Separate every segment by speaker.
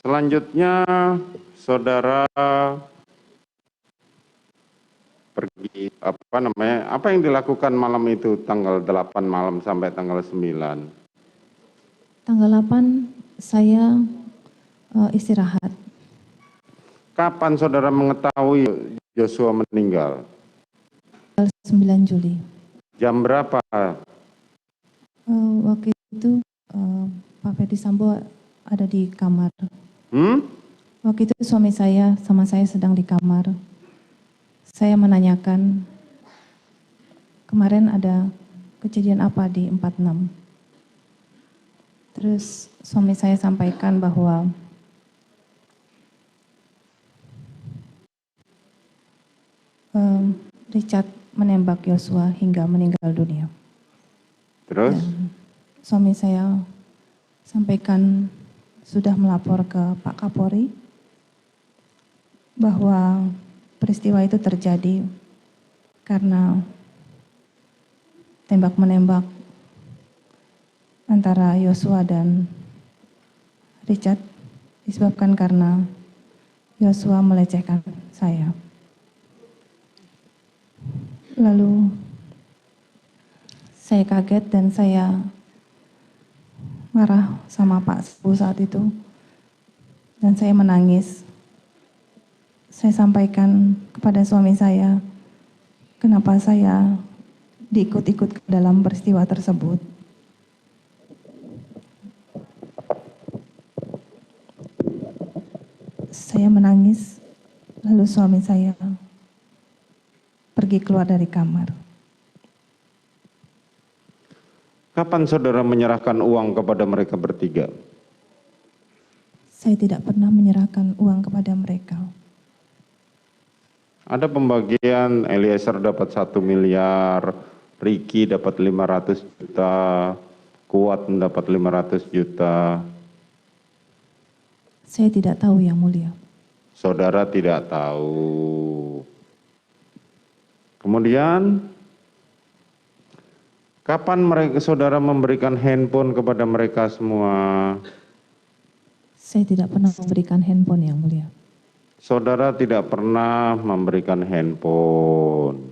Speaker 1: Selanjutnya saudara pergi apa yang dilakukan malam itu tanggal 8 malam sampai tanggal 9?
Speaker 2: Tanggal 8 saya istirahat.
Speaker 1: Kapan saudara mengetahui Joshua meninggal?
Speaker 2: Tanggal 9 Juli.
Speaker 1: Jam berapa?
Speaker 2: Waktu itu Pak Ferdi Sambo ada di kamar. Waktu itu suami saya sama saya sedang di kamar. Saya menanyakan, kemarin ada kejadian apa di 46? Terus suami saya sampaikan bahwa Richard menembak Yosua hingga meninggal dunia.
Speaker 1: Terus?
Speaker 2: Dan suami saya sampaikan sudah melapor ke Pak Kapolri bahwa peristiwa itu terjadi karena tembak-menembak antara Yosua dan Richard disebabkan karena Yosua melecehkan saya. Lalu saya kaget dan saya marah sama Pak Sambo saat itu dan saya menangis. Saya sampaikan kepada suami saya kenapa saya diikut-ikut ke dalam peristiwa tersebut. Saya menangis, lalu suami saya pergi keluar dari kamar.
Speaker 1: Kapan saudara menyerahkan uang kepada mereka bertiga?
Speaker 2: Saya tidak pernah menyerahkan uang kepada mereka.
Speaker 1: Ada pembagian Eliezer dapat 1 miliar, Ricky dapat 500 juta, Kuat mendapat 500 juta.
Speaker 2: Saya tidak tahu, Yang Mulia.
Speaker 1: Saudara tidak tahu. Kemudian, kapan saudara memberikan handphone kepada mereka semua?
Speaker 2: Saya tidak pernah memberikan handphone, Yang Mulia.
Speaker 1: Saudara tidak pernah memberikan handphone.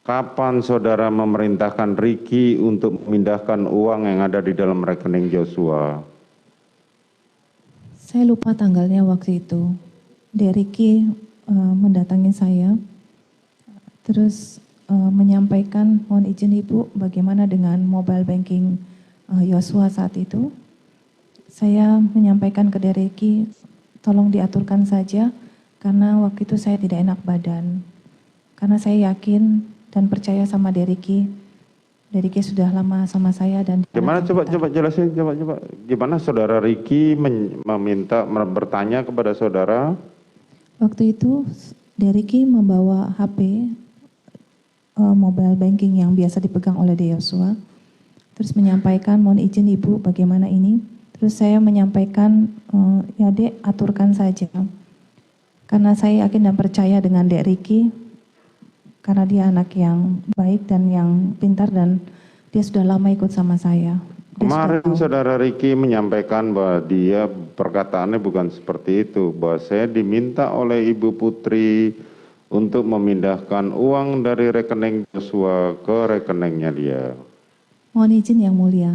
Speaker 1: Kapan saudara memerintahkan Ricky untuk memindahkan uang yang ada di dalam rekening Joshua?
Speaker 2: Saya lupa tanggalnya waktu itu. Ricky mendatangi saya, terus menyampaikan, mohon izin Ibu, bagaimana dengan mobile banking Joshua saat itu. Saya menyampaikan ke Ricky, tolong diaturkan saja, karena waktu itu saya tidak enak badan. Karena saya yakin dan percaya sama Ricky sudah lama sama saya dan
Speaker 1: Gimana coba jelasin, coba. Gimana saudara Ricky meminta bertanya kepada saudara?
Speaker 2: Waktu itu Ricky membawa HP mobile banking yang biasa dipegang oleh Joshua. Terus menyampaikan, mohon izin Ibu bagaimana ini. Terus saya menyampaikan, ya Dek aturkan saja. Karena saya yakin dan percaya dengan Dek Ricky, karena dia anak yang baik dan yang pintar dan dia sudah lama ikut sama saya.
Speaker 1: Kemarin saudara Ricky menyampaikan bahwa dia perkataannya bukan seperti itu, bahwa saya diminta oleh Ibu Putri untuk memindahkan uang dari rekening Joshua ke rekeningnya dia.
Speaker 2: Mohon izin Yang Mulia,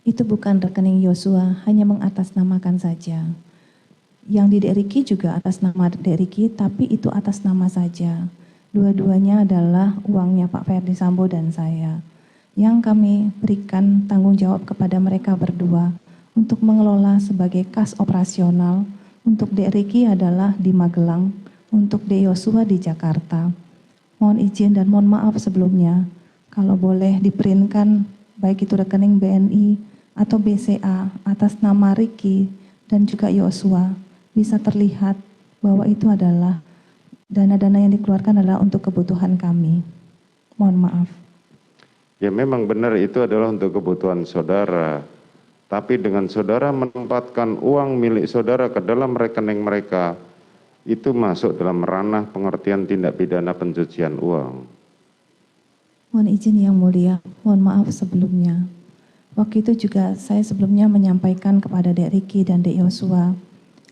Speaker 2: itu bukan rekening Joshua, hanya mengatasnamakan saja. Yang di Dek Ricky juga atas nama Dek Ricky, tapi itu atas nama saja. Dua-duanya adalah uangnya Pak Ferdi Sambo dan saya. Yang kami berikan tanggung jawab kepada mereka berdua untuk mengelola sebagai kas operasional. Untuk Dek Ricky adalah di Magelang, untuk Dek Joshua di Jakarta. Mohon izin dan mohon maaf sebelumnya, kalau boleh diprintkan baik itu rekening BNI atau BCA atas nama Ricky dan juga Joshua, bisa terlihat bahwa itu adalah dana-dana yang dikeluarkan adalah untuk kebutuhan kami. Mohon maaf.
Speaker 1: Ya memang benar itu adalah untuk kebutuhan saudara. Tapi dengan saudara menempatkan uang milik saudara ke dalam rekening mereka, itu masuk dalam ranah pengertian tindak pidana pencucian uang.
Speaker 2: Mohon izin Yang Mulia, mohon maaf sebelumnya. Waktu itu juga saya sebelumnya menyampaikan kepada Dek Riki dan Dek Yosua,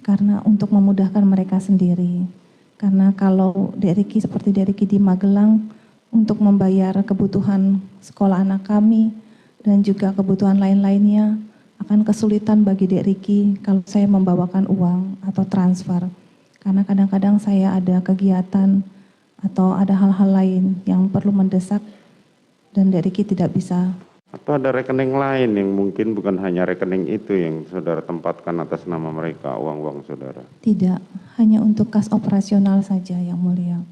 Speaker 2: karena untuk memudahkan mereka sendiri. Karena kalau Dek Riki seperti Dek Riki di Magelang, untuk membayar kebutuhan sekolah anak kami, dan juga kebutuhan lain-lainnya, akan kesulitan bagi Dek Riki kalau saya membawakan uang atau transfer. Karena kadang-kadang saya ada kegiatan atau ada hal-hal lain yang perlu mendesak dan Dek Riki tidak bisa.
Speaker 1: Atau ada rekening lain yang mungkin bukan hanya rekening itu yang saudara tempatkan atas nama mereka, uang-uang saudara?
Speaker 2: Tidak, hanya untuk kas operasional saja yang mulia.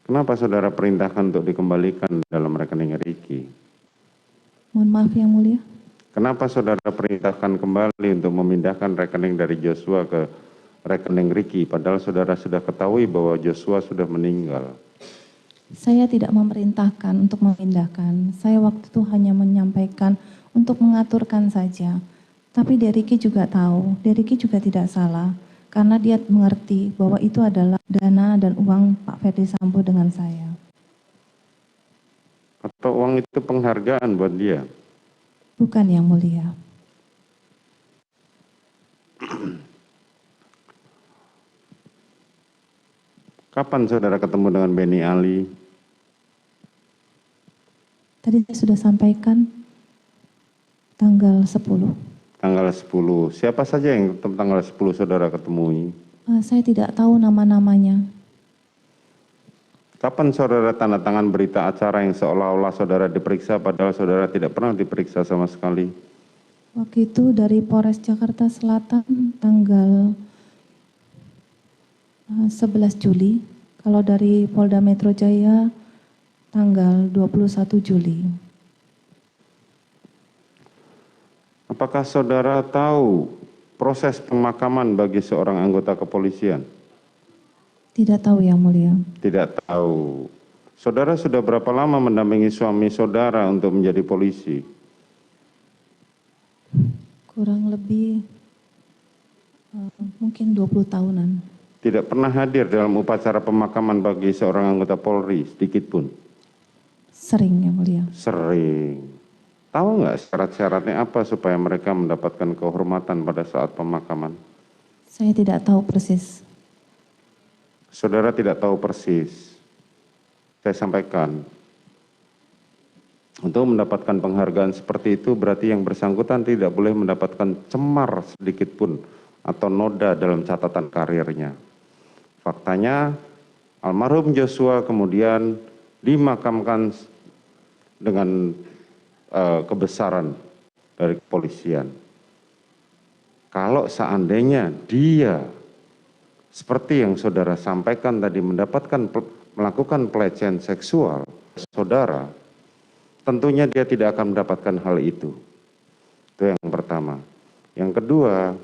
Speaker 1: Kenapa saudara perintahkan untuk dikembalikan dalam rekening Riki?
Speaker 2: Mohon maaf yang mulia.
Speaker 1: Kenapa saudara perintahkan kembali untuk memindahkan rekening dari Joshua ke rekening Riki, padahal saudara sudah ketahui bahwa Joshua sudah meninggal?
Speaker 2: Saya tidak memerintahkan untuk memindahkan. Saya waktu itu hanya menyampaikan untuk mengaturkan saja. Tapi Deriki juga tahu, Deriki juga tidak salah. Karena dia mengerti bahwa itu adalah dana dan uang Pak Ferdi Sambo dengan saya.
Speaker 1: Atau uang itu penghargaan buat dia?
Speaker 2: Bukan yang mulia.
Speaker 1: Kapan saudara ketemu dengan Benny Ali?
Speaker 2: Tadi saya sudah sampaikan tanggal 10.
Speaker 1: Tanggal 10. Siapa saja yang tanggal 10 saudara ketemui?
Speaker 2: Saya tidak tahu nama-namanya.
Speaker 1: Kapan saudara tanda tangan berita acara yang seolah-olah saudara diperiksa padahal saudara tidak pernah diperiksa sama sekali?
Speaker 2: Waktu itu dari Polres Jakarta Selatan tanggal 11 Juli. Kalau dari Polda Metro Jaya tanggal 21 Juli.
Speaker 1: Apakah saudara tahu proses pemakaman bagi seorang anggota kepolisian?
Speaker 2: Tidak tahu yang mulia.
Speaker 1: Tidak tahu. Saudara sudah berapa lama mendampingi suami saudara untuk menjadi polisi?
Speaker 2: Kurang lebih mungkin 20 tahunan.
Speaker 1: Tidak pernah hadir dalam upacara pemakaman bagi seorang anggota Polri sedikit pun?
Speaker 2: Sering yang mulia.
Speaker 1: Sering. Tahu nggak syarat-syaratnya apa supaya mereka mendapatkan kehormatan pada saat pemakaman?
Speaker 2: Saya tidak tahu persis.
Speaker 1: Saudara tidak tahu persis. Saya sampaikan, untuk mendapatkan penghargaan seperti itu berarti yang bersangkutan tidak boleh mendapatkan cemar sedikit pun atau noda dalam catatan karirnya. Faktanya, almarhum Joshua kemudian dimakamkan dengan kebesaran dari kepolisian. Kalau seandainya dia seperti yang saudara sampaikan tadi melakukan pelecehan seksual saudara, tentunya dia tidak akan mendapatkan hal itu. Itu yang pertama. Yang kedua,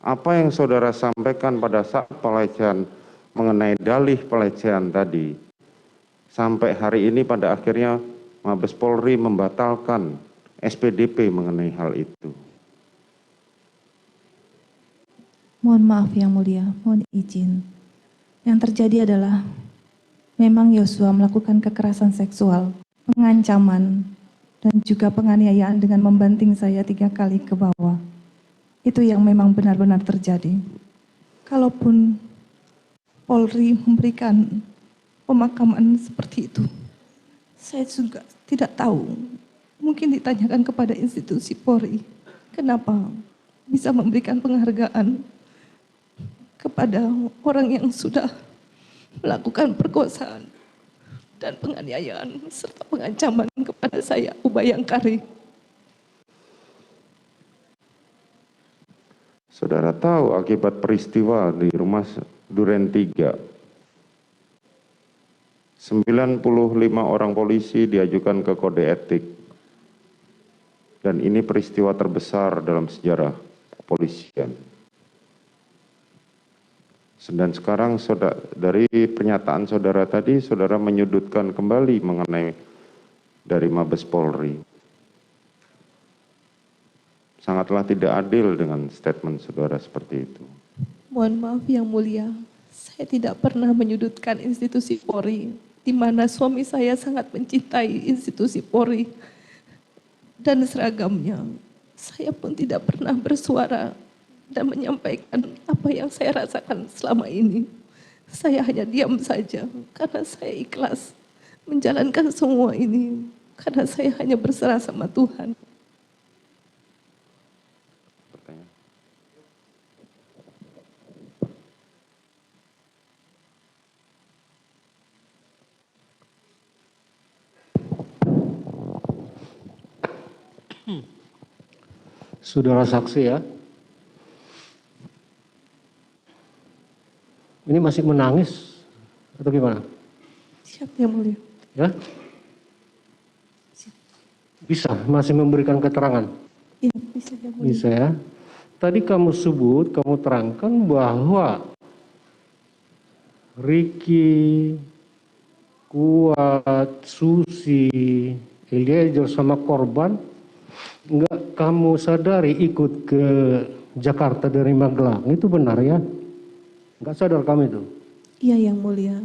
Speaker 1: apa yang saudara sampaikan pada saat pelecehan mengenai dalih pelecehan tadi, sampai hari ini pada akhirnya Mabes Polri membatalkan SPDP mengenai hal itu.
Speaker 2: Mohon maaf yang mulia, mohon izin. Yang terjadi adalah memang Yosua melakukan kekerasan seksual, pengancaman, dan juga penganiayaan dengan membanting saya 3 kali ke bawah. Itu yang memang benar-benar terjadi. Kalaupun Polri memberikan pemakaman seperti itu, saya juga tidak tahu. Mungkin ditanyakan kepada institusi Polri, kenapa bisa memberikan penghargaan kepada orang yang sudah melakukan perkosaan dan penganiayaan serta pengancaman kepada saya, Ubayangkari.
Speaker 1: Saudara tahu akibat peristiwa di rumah Duren 3, 95 orang polisi diajukan ke kode etik. Dan ini peristiwa terbesar dalam sejarah kepolisian. Dan sekarang dari pernyataan saudara tadi, saudara menyudutkan kembali mengenai dari Mabes Polri. Sangatlah tidak adil dengan statement saudara seperti itu.
Speaker 2: Mohon maaf yang mulia, saya tidak pernah menyudutkan institusi Polri.
Speaker 3: di mana suami saya sangat mencintai institusi Polri dan seragamnya. Saya pun tidak pernah bersuara dan menyampaikan apa yang saya rasakan selama ini. Saya hanya diam saja karena saya ikhlas menjalankan semua ini karena saya hanya berserah sama Tuhan.
Speaker 1: Pertanyaan.
Speaker 4: Saudara saksi ya, ini masih menangis atau gimana?
Speaker 3: Siap yang mulia.
Speaker 4: Ya, bisa masih memberikan keterangan?
Speaker 3: Iya, bisa yang mulia.
Speaker 4: Bisa ya. Tadi kamu sebut, kamu terangkan bahwa Ricky, Kuat, Susi, Eliezer sama korban enggak kamu sadari ikut ke Jakarta dari Magelang, itu benar ya? Enggak sadar kamu itu?
Speaker 3: Iya yang mulia.